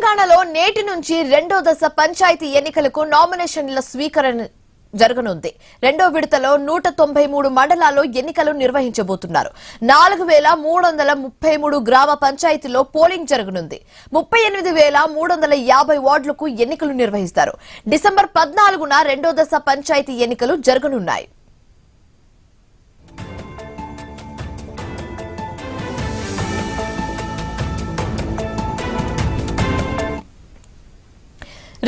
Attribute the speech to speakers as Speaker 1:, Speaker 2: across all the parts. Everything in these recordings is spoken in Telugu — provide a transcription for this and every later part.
Speaker 1: తెలంగాణలో నేటి నుంచి రెండో దశ పంచాయతీ ఎన్నికలకు నామినేషన్ల స్వీకరణ జరగనుంది. రెండో విడతలో 193 మండలాల్లో ఎన్నికలు నిర్వహించబోతున్నారు. 4333 గ్రామ పంచాయతీలో పోలింగ్ జరగనుంది. 38350 వార్డులకు ఎన్నికలు నిర్వహిస్తారు. డిసెంబర్ 14న రెండో దశ పంచాయతీ ఎన్నికలు జరగనున్నాయి.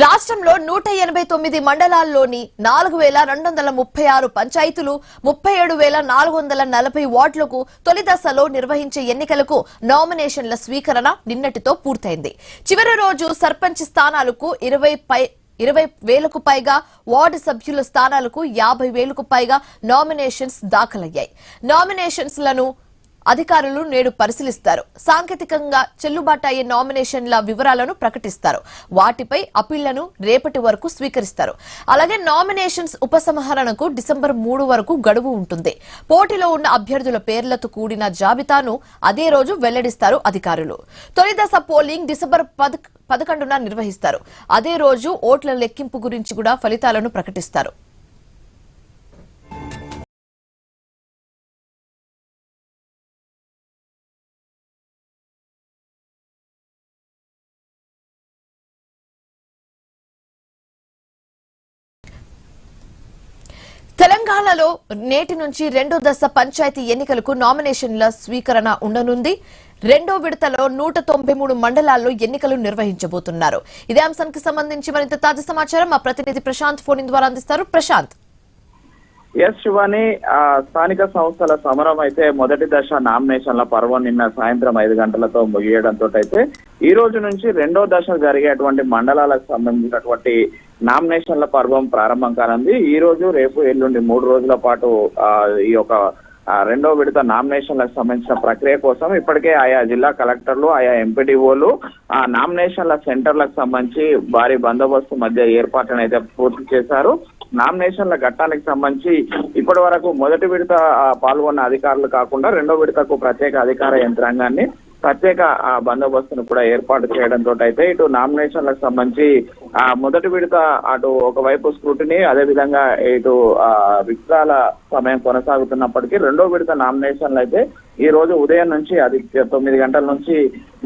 Speaker 1: రాష్ట్రంలో 189 మండలాల్లోని 4236 పంచాయతీలు 37440 వార్డులకు తొలి దశలో నిర్వహించే ఎన్నికలకు నామినేషన్ల స్వీకరణ నిన్నటితో పూర్తయింది. చివరి రోజు సర్పంచ్ స్థానాలకు 20,000కు పైగా, వార్డు సభ్యుల స్థానాలకు 50,000కు పైగా నామినేషన్స్ దాఖలయ్యాయి. నామినేషన్స్లను అధికారులు నేడు పరిశీలిస్తారు. సాంకేతికంగా చెల్లుబాటు అయ్యే నామినేషన్ల వివరాలను ప్రకటిస్తారు. వాటిపై అప్పీళ్లను రేపటి వరకు స్వీకరిస్తారు. అలాగే నామినేషన్స్ ఉపసంహరణకు డిసెంబర్ 3 వరకు గడువు ఉంటుంది. పోటీలో ఉన్న అభ్యర్థుల పేర్లతో కూడిన జాబితాను అదే రోజు వెల్లడిస్తారు అధికారులు. తొలి దశ పోలింగ్ డిసెంబర్ 11న నిర్వహిస్తారు. అదే రోజు ఓట్ల లెక్కింపు గురించి కూడా ఫలితాలను ప్రకటిస్తారు. తెలంగాణలో నేటి నుంచి రెండో దశ పంచాయతీ ఎన్నికలకు నామినేషన్ల స్వీకరణ ఉండనుంది. రెండో విడతలో 193 మండలాల్లో ఎన్నికలు నిర్వహించబోతున్నారు. ఇదే అంశానికి సంబంధించి మరింత తాజా సమాచారం మా ప్రతినిధి ప్రశాంత్ ఫోన్ ద్వారా అందిస్తారు. ప్రశాంత్.
Speaker 2: శివాని, స్థానిక సంస్థల సమరం అయితే మొదటి దశ నామినేషన్ల పర్వం నిన్న సాయంత్రం 5 గంటలతో ముగియడంతో అయితే ఈ రోజు నుంచి రెండో దశ జరిగేటువంటి మండలాలకు సంబంధించినటువంటి నామినేషన్ల పర్వం ప్రారంభం కానుంది. ఈ రోజు, రేపు, ఎల్లుండి 3 రోజుల పాటు ఈ యొక్క రెండో విడత నామినేషన్లకు సంబంధించిన ప్రక్రియ కోసం ఇప్పటికే ఆయా జిల్లా కలెక్టర్లు, ఆయా ఎంపీడీఓలు ఆ నామినేషన్ల సెంటర్లకు సంబంధించి భారీ బందోబస్తు మధ్య ఏర్పాట్లను అయితే పూర్తి చేశారు. నామినేషన్ల ఘట్టానికి సంబంధించి ఇప్పటి వరకు మొదటి విడత పాల్గొన్న అధికారులు కాకుండా రెండో విడతకు ప్రత్యేక అధికార యంత్రాంగాన్ని, ప్రత్యేక బందోబస్తును కూడా ఏర్పాటు చేయడంతో అయితే ఇటు నామినేషన్లకు సంబంధించి మొదటి విడత అటు ఒకవైపు స్క్రూటినీ, అదేవిధంగా ఇటు విత్డ్రాల సమయం కొనసాగుతున్నప్పటికీ రెండో విడత నామినేషన్లు అయితే ఈ రోజు ఉదయం నుంచి 9 గంటల నుంచి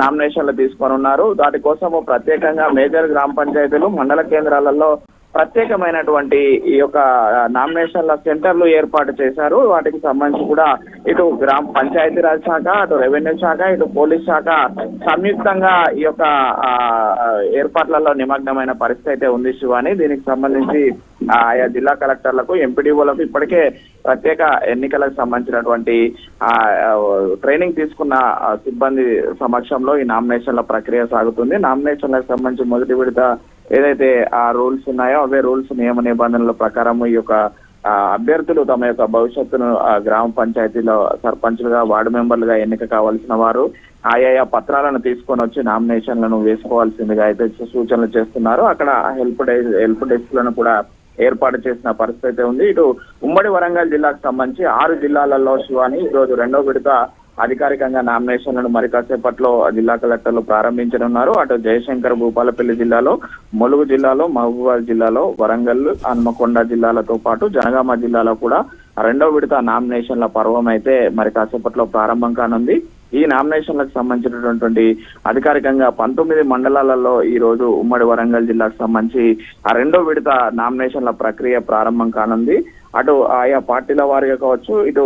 Speaker 2: నామినేషన్లు తీసుకొని ఉన్నారు. దాని కోసము ప్రత్యేకంగా మేజర్ గ్రామ పంచాయతీలు, మండల కేంద్రాలలో ప్రత్యేకమైనటువంటి ఈ యొక్క నామినేషన్ల సెంటర్లు ఏర్పాటు చేశారు. వాటికి సంబంధించి కూడా ఇటు గ్రామ పంచాయతీరాజ్ శాఖ, అటు రెవెన్యూ శాఖ, ఇటు పోలీస్ శాఖ సంయుక్తంగా ఈ యొక్క ఏర్పాట్లలో నిమగ్నమైన పరిస్థితి అయితే ఉంది శివాని. దీనికి సంబంధించి ఆయా జిల్లా కలెక్టర్లకు, ఎంపీడీఓలకు ఇప్పటికే ప్రత్యేక ఎన్నికలకు సంబంధించినటువంటి ట్రైనింగ్ తీసుకున్న సిబ్బంది సమక్షంలో ఈ నామినేషన్ల ప్రక్రియ సాగుతుంది. నామినేషన్లకు సంబంధించి మొదటి విడత ఏదైతే ఆ రూల్స్ ఉన్నాయో అవే రూల్స్, నియమ నిబంధనల ప్రకారం ఈ యొక్క అభ్యర్థులు తమ యొక్క భవిష్యత్తును గ్రామ పంచాయతీలో సర్పంచ్లుగా, వార్డు మెంబర్లుగా ఎన్నిక కావాల్సిన వారు ఆయా పత్రాలను తీసుకొని వచ్చి నామినేషన్లను వేసుకోవాల్సిందిగా అయితే సూచనలు చేస్తున్నారు. అక్కడ హెల్ప్ డెస్క్లను కూడా ఏర్పాటు చేసిన పరిస్థితి ఉంది. ఇటు ఉమ్మడి వరంగల్ జిల్లాకు సంబంధించి 6 జిల్లాలలో శివాని ఈ రోజు రెండో విడత అధికారికంగా నామినేషన్లను మరి కాసేపట్లో జిల్లా కలెక్టర్లు ప్రారంభించనున్నారు. అటు జయశంకర్ భూపాలపల్లి జిల్లాలో, ములుగు జిల్లాలో, మహబూబాబాద్ జిల్లాలో, వరంగల్, హన్మకొండ జిల్లాలతో పాటు జనగామ జిల్లాలో కూడా రెండో విడత నామినేషన్ల పర్వం అయితే మరి కాసేపట్లో ప్రారంభం కానుంది. ఈ నామినేషన్లకు సంబంధించినటువంటి అధికారికంగా 19 మండలాలలో ఈ రోజు ఉమ్మడి వరంగల్ జిల్లాకు సంబంధించి ఆ రెండో విడత నామినేషన్ల ప్రక్రియ ప్రారంభం కానుంది. అటు ఆయా పార్టీల వారిగా కావచ్చు, ఇటు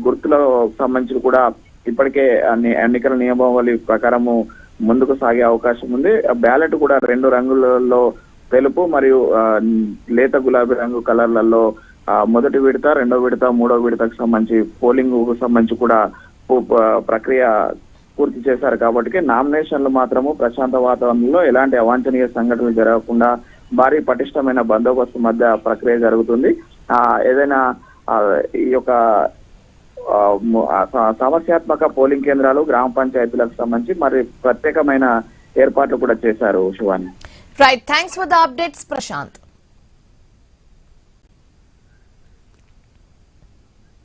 Speaker 2: గుర్తులకు సంబంధించి కూడా ఇప్పటికే ఎన్నికల నియమావళి ప్రకారము ముందుకు సాగే అవకాశం ఉంది. బ్యాలెట్ కూడా 2 రంగులలో, తెలుపు మరియు లేత గులాబీ రంగు కలర్లలో మొదటి విడత, రెండో విడత, మూడో విడతకు సంబంధించి పోలింగ్ సంబంధించి కూడా ప్రక్రియ పూర్తి చేశారు. కాబట్టి నామినేషన్లు మాత్రము ప్రశాంత వాతావరణంలో ఎలాంటి అవాంఛనీయ సంఘటనలు జరగకుండా భారీ పటిష్టమైన బందోబస్తు మధ్య ప్రక్రియ జరుగుతుంది. ఏదైనా ఈ యొక్క సమస్యాత్మక పోలింగ్ కేంద్రాలు, గ్రామ పంచాయతీలకు సంబంధించి మరి ప్రత్యేకమైన ఏర్పాట్లు కూడా చేశారు Shivani.
Speaker 1: Right, thanks for the updates Prashanth.